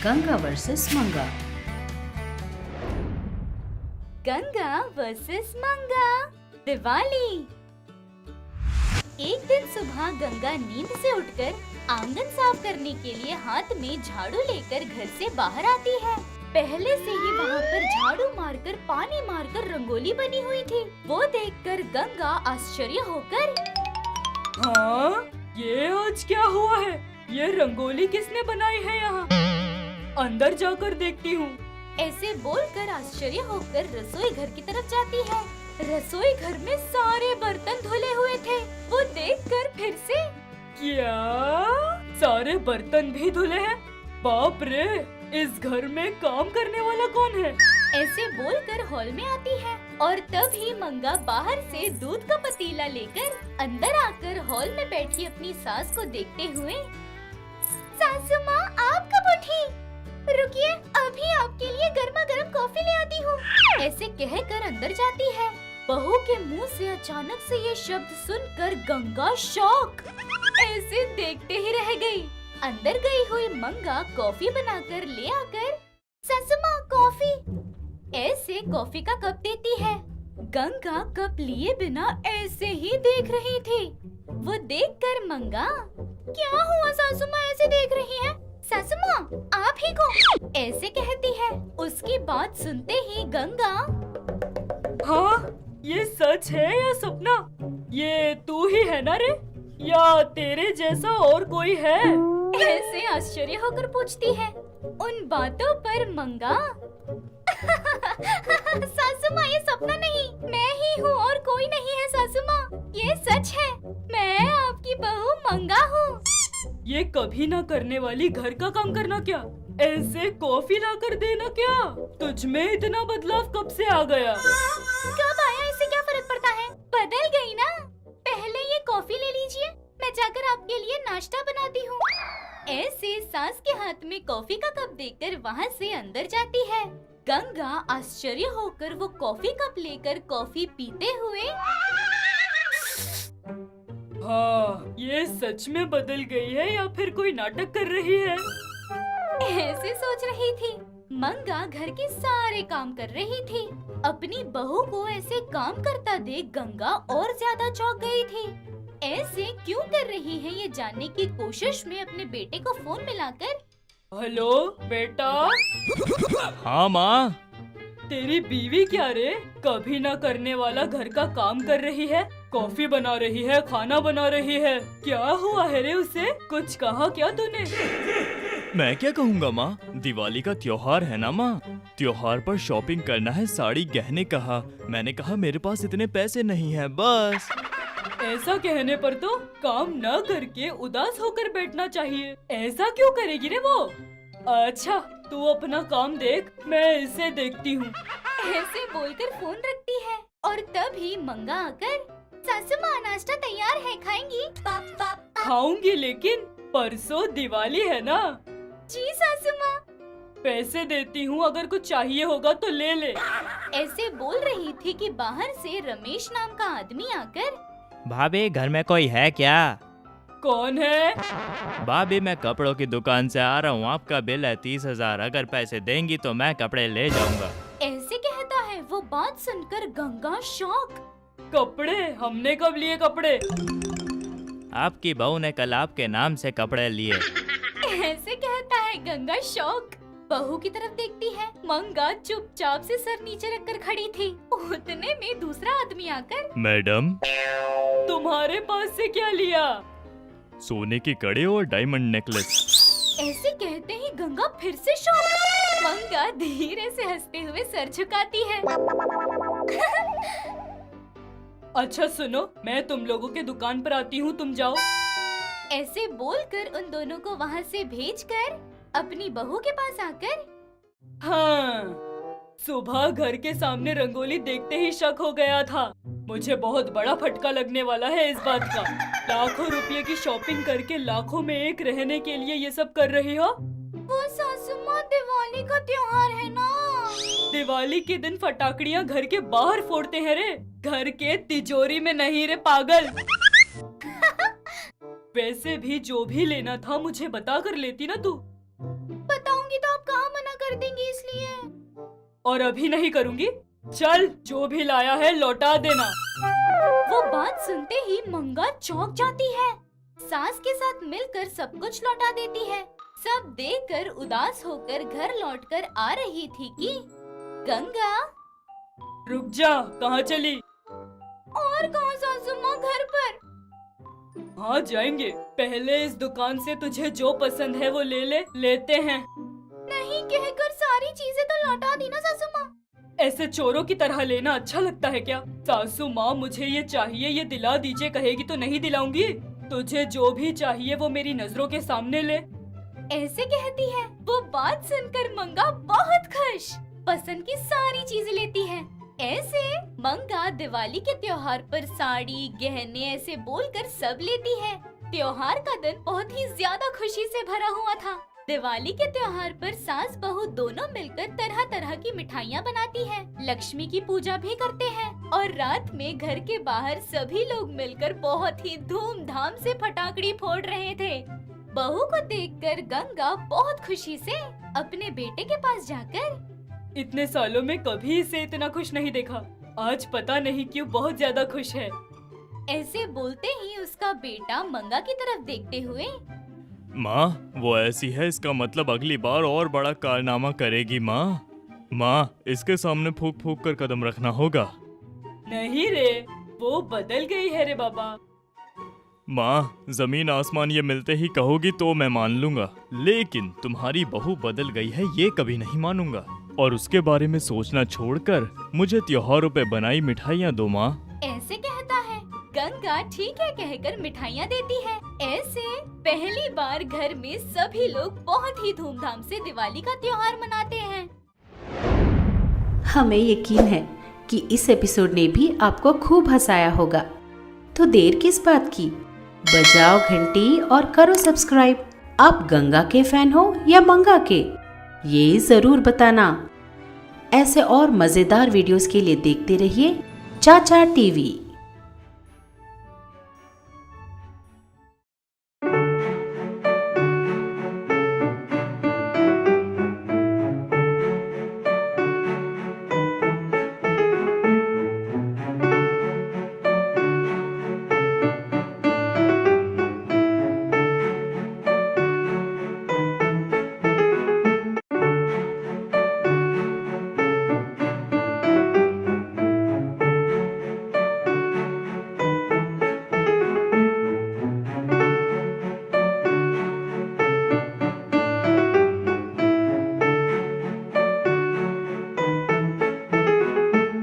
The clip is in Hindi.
गंगा वर्सेस मंगा। गंगा वर्सेस मंगा। दिवाली। एक दिन सुबह गंगा नींद से उठकर आंगन साफ करने के लिए हाथ में झाड़ू लेकर घर से बाहर आती है। पहले से ही वहाँ पर झाड़ू मारकर पानी मारकर रंगोली बनी हुई थी। वो देखकर गंगा आश्चर्य होकर, हाँ, ये आज क्या हुआ है? ये रंगोली किसने बनाई है यहाँ? अंदर जाकर देखती हूँ। ऐसे बोलकर आश्चर्य होकर रसोई घर की तरफ जाती है। रसोई घर में सारे बर्तन धुले हुए थे। वो देखकर फिर से, क्या सारे बर्तन भी धुले हैं? बाप रे, इस घर में काम करने वाला कौन है? ऐसे बोलकर हॉल में आती है और तभी मंगा बाहर से दूध का पतीला लेकर अंदर आकर हॉल में बैठी अपनी सास को देखते हुए, सासू माँ आप कब उठी? रुकिए, अभी आपके लिए गर्मा गर्म कॉफी ले आती हूँ। ऐसे कहकर अंदर जाती है। बहू के मुंह से अचानक से ये शब्द सुनकर गंगा शॉक, ऐसे देखते ही रह गई। अंदर गई हुई मंगा कॉफी बनाकर ले आकर, सासू माँ कॉफी, ऐसे कॉफी का कप देती है। गंगा कप लिए बिना ऐसे ही देख रही थी। वो देखकर मंगा, क्या हुआ सासू माँ ऐसे देख रही हैं? सासू माँ आप ही को, ऐसे कहती है। उसकी बात सुनते ही गंगा, हाँ, ये सच है या सपना? ये तू ही है ना रे? या तेरे जैसा और कोई है? ऐसे आश्चर्य होकर पूछती है। उन बातों पर मंगा, सासू माँ ये सपना नहीं, मैं ही हूँ और कोई नहीं है सासू माँ, ये सच है, मैं आपकी बहू मंगा हूँ। ये कभी ना करने वाली घर का काम करना क्या? ऐसे कॉफी ला कर देना क्या? तुझ में इतना बदलाव कब से आ गया? कब आया, इससे क्या फर्क पड़ता है? बदल गई ना। पहले ये कॉफी ले लीजिए, मैं जाकर आपके लिए नाश्ता बनाती हूँ। ऐसे सास के हाथ में कॉफी का कप देकर वहाँ से अंदर जाती है। गंगा आश्चर्य होकर वो कॉफी कप लेकर कॉफी पीते हुए, हाँ, ये सच में बदल गई है या फिर कोई नाटक कर रही है? ऐसे सोच रही थी। मंगा घर के सारे काम कर रही थी। अपनी बहू को ऐसे काम करता देख गंगा और ज्यादा चौंक गई थी। ऐसे क्यों कर रही है ये जानने की कोशिश में अपने बेटे को फोन मिलाकर, हेलो बेटा। हाँ माँ। तेरी बीवी क्या रे, कभी ना करने वाला घर का काम कर रही है, कॉफी बना रही है, खाना बना रही है। क्या हुआ है रे उसे? कुछ कहा क्या तूने? मैं क्या कहूँगा माँ, दिवाली का त्योहार है ना माँ, त्योहार पर शॉपिंग करना है, साड़ी गहने कहा। मैंने कहा मेरे पास इतने पैसे नहीं है बस। ऐसा कहने पर तो काम न करके उदास होकर बैठना चाहिए। ऐसा क्यों करेगी रे वो? अच्छा, तू अपना काम देख, मैं इसे देखती हूँ। ऐसे बोलकर फोन रखती है और तभी मंगा आकर, सासू माँ नाश्ता तैयार है, खाएंगी? खाऊंगी, लेकिन परसों दिवाली है ना। जी सासू माँ। पैसे देती हूँ, अगर कुछ चाहिए होगा तो ले ले। ऐसे बोल रही थी कि बाहर से रमेश नाम का आदमी आकर, भाभी घर में कोई है क्या? कौन है? भाभी मैं कपड़ों की दुकान से आ रहा हूँ, आपका बिल है 30,000, अगर पैसे देंगी तो मैं कपड़े ले जाऊंगा। ऐसे कहता है। वो बात सुनकर गंगा शॉक, कपड़े? हमने कब लिए कपड़े? आपकी बहू ने कल आपके नाम से कपड़े लिए। ऐसे कहता है। गंगा शॉक बहू की तरफ देखती है। मंगा चुपचाप से सर नीचे रखकर खड़ी थी। उतने में दूसरा आदमी आकर, मैडम तुम्हारे पास से क्या लिया? सोने की कड़ी और डायमंड नेकलेस। ऐसे कहते ही गंगा फिर से शॉक। मंगा धीरे से हंसते हुए सर झुकाती है। अच्छा सुनो, मैं तुम लोगों के दुकान पर आती हूँ, तुम जाओ। ऐसे बोलकर उन दोनों को वहाँ से भेजकर अपनी बहू के पास आकर, हाँ, सुबह घर के सामने रंगोली देखते ही शक हो गया था। मुझे बहुत बड़ा फटका लगने वाला है इस बात का। लाखों रुपए की शॉपिंग करके लाखों में एक रहने के लिए ये सब कर रही हो? वो सासू माँ, दिवाली का त्योहार है ना। दिवाली के दिन फटाकड़ियाँ घर के बाहर फोड़ते हैं रे, घर के तिजोरी में नहीं रे पागल। वैसे भी जो भी लेना था मुझे बता कर लेती ना तू। बताऊंगी करूंगी तो आप कहाँ मना कर देंगी, इसलिए। और अभी नहीं करूँगी। चल, जो भी लाया है लौटा देना। वो बात सुनते ही मंगा चौंक जाती है। सास के साथ मिलकर सब कुछ लौटा देती है। सब देखकर उदास होकर घर लौटकर आ रही थी कि गंगा। रुक जा, कहाँ चली? और कहाँ सासू माँ, घर पर। हाँ जाएंगे, पहले इस दुकान से तुझे जो पसंद है वो लेते हैं। नहीं कहकर सारी चीजें तो लौटा दी ना सासू माँ। ऐसे चोरों की तरह लेना अच्छा लगता है क्या? सासू माँ, मुझे ये चाहिए, ये दिला दीजिए कहेगी तो नहीं दिलाऊंगी। तुझे जो भी चाहिए वो मेरी नजरों के सामने ले। ऐसे कहती है। वो बात सुनकर मंगा बहुत खुश, पसंद की सारी चीजें लेती है। ऐसे मंगा दिवाली के त्योहार पर साड़ी, गहने ऐसे बोलकर सब लेती है। त्योहार का दिन बहुत ही ज्यादा खुशी से भरा हुआ था। दिवाली के त्योहार पर सास बहू दोनों मिलकर तरह तरह की मिठाइयाँ बनाती हैं, लक्ष्मी की पूजा भी करते हैं और रात में घर के बाहर सभी लोग मिलकर बहुत ही धूमधाम से पटाखड़ी फोड़ रहे थे। बहू को देखकर गंगा बहुत खुशी से अपने बेटे के पास जाकर, इतने सालों में कभी इसे इतना खुश नहीं देखा, आज पता नहीं क्यों बहुत ज्यादा खुश है। ऐसे बोलते ही उसका बेटा मंगा की तरफ देखते हुए, माँ, वो ऐसी है, इसका मतलब अगली बार और बड़ा कारनामा करेगी। माँ, इसके सामने फूक फूक कर कदम रखना होगा। नहीं रे, वो बदल गई है रे बाबा। माँ, जमीन आसमान ये मिलते ही कहोगी तो मैं मान लूंगा, लेकिन तुम्हारी बहू बदल गई है ये कभी नहीं मानूंगा। और उसके बारे में सोचना छोड़कर मुझे त्योहारों पे बनाई मिठाइयाँ दो माँ। ऐसे कहता है। गंगा ठीक है कहकर मिठाइयाँ देती है। ऐसे पहली बार घर में सभी लोग बहुत ही धूमधाम से दिवाली का त्योहार मनाते हैं। हमें यकीन है कि इस एपिसोड ने भी आपको खूब हंसाया होगा, तो देर किस बात की, बजाओ घंटी और करो सब्सक्राइब। आप गंगा के फैन हो या मंगा के, ये जरूर बताना। ऐसे और मजेदार वीडियोस के लिए देखते रहिए चाचा टीवी।